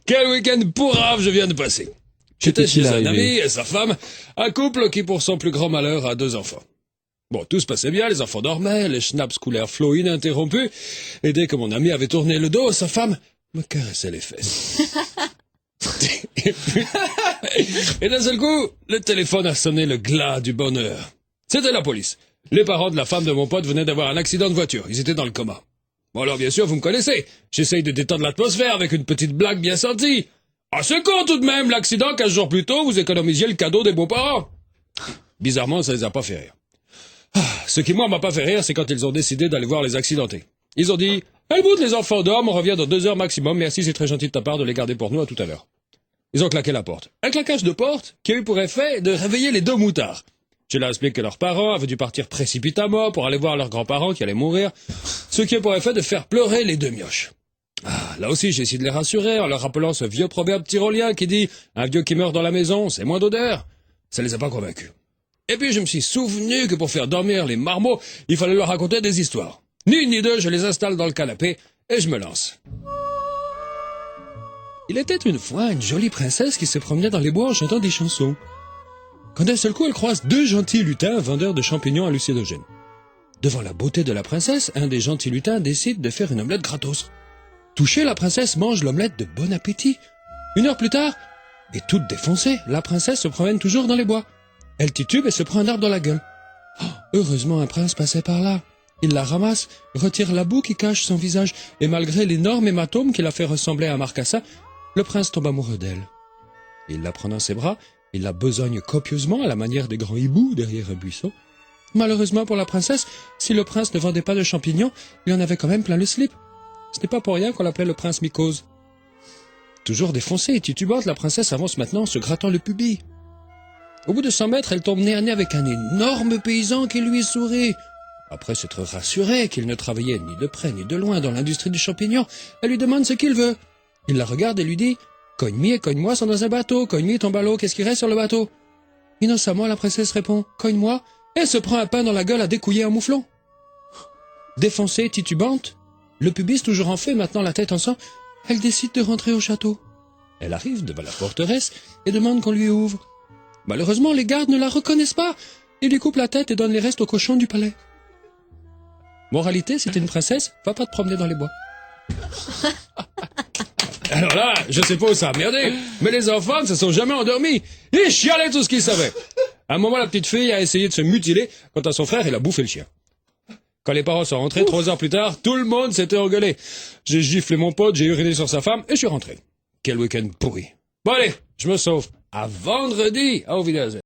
Quel week-end pourrave je viens de passer. J'étais Qu'était-il chez un arrivé ami et sa femme, un couple qui pour son plus grand malheur a 2 enfants. Bon, tout se passait bien, les enfants dormaient, les schnapps coulaient à flots ininterrompus, et dès que mon ami avait tourné le dos, sa femme me caressait les fesses. Et d'un seul coup, le téléphone a sonné le glas du bonheur. C'était la police. Les parents de la femme de mon pote venaient d'avoir un accident de voiture, ils étaient dans le coma. Bon alors bien sûr, vous me connaissez, j'essaye de détendre l'atmosphère avec une petite blague bien sentie. Ah c'est con tout de même, l'accident 15 jours plus tôt, vous économisiez le cadeau des beaux-parents. Bizarrement, ça les a pas fait rire. Ce qui, moi, m'a pas fait rire, c'est quand ils ont décidé d'aller voir les accidentés. Ils ont dit « Helmut, les enfants dorment, on revient dans 2 heures maximum, merci, c'est très gentil de ta part de les garder pour nous, à tout à l'heure. » Ils ont claqué la porte. Un claquage de porte qui a eu pour effet de réveiller les 2 moutards. Je leur explique que leurs parents avaient dû partir précipitamment pour aller voir leurs grands-parents qui allaient mourir, ce qui a pour effet de faire pleurer les 2 mioches. Là aussi, j'ai essayé de les rassurer en leur rappelant ce vieux proverbe tyrolien qui dit « Un vieux qui meurt dans la maison, c'est moins d'odeur ». Ça les a pas convaincus. Et puis je me suis souvenu que pour faire dormir les marmots, il fallait leur raconter des histoires. Ni une ni deux, je les installe dans le canapé et je me lance. Il était une fois une jolie princesse qui se promenait dans les bois en chantant des chansons. Quand d'un seul coup, elle croise 2 gentils lutins vendeurs de champignons hallucinogènes. Devant la beauté de la princesse, un des gentils lutins décide de faire une omelette gratos. Touchée, la princesse mange l'omelette de bon appétit. 1 heure plus tard, et toute défoncée, la princesse se promène toujours dans les bois. Elle titube et se prend un arbre dans la gueule. Heureusement, un prince passait par là. Il la ramasse, retire la boue qui cache son visage, et malgré l'énorme hématome qui la fait ressembler à un marcassin, le prince tombe amoureux d'elle. Il la prend dans ses bras, il la besogne copieusement à la manière des grands hiboux derrière un buisson. Malheureusement pour la princesse, si le prince ne vendait pas de champignons, il en avait quand même plein le slip. Ce n'est pas pour rien qu'on l'appelait le prince mycose. Toujours défoncée et titubante, la princesse avance maintenant en se grattant le pubis. Au bout de 100 mètres, elle tombe nez à nez avec un énorme paysan qui lui sourit. Après s'être rassurée qu'il ne travaillait ni de près ni de loin dans l'industrie du champignon, elle lui demande ce qu'il veut. Il la regarde et lui dit « Cogne-mi et cogne-moi sont dans un bateau, cogne-mi tombe à l'eau, qu'est-ce qui reste sur le bateau ?» Innocemment, la princesse répond « Cogne-moi » et se prend un pain dans la gueule à découiller un mouflon. Défoncée, titubante, le pubis toujours en feu, maintenant la tête en sang, elle décide de rentrer au château. Elle arrive devant la forteresse et demande qu'on lui ouvre. Malheureusement, les gardes ne la reconnaissent pas. Ils lui coupent la tête et donnent les restes aux cochons du palais. Moralité, si t'es une princesse, va pas te promener dans les bois. Alors là, je sais pas où ça a merdé, mais les enfants ne se sont jamais endormis. Ils chialaient tout ce qu'ils savaient. À un moment, la petite fille a essayé de se mutiler quand à son frère, il a bouffé le chien. Quand les parents sont rentrés, 3 heures plus tard, tout le monde s'était engueulé. J'ai giflé mon pote, j'ai uriné sur sa femme et je suis rentré. Quel week-end pourri. Bon allez, je me sauve. À vendredi. Au Wiedersehen.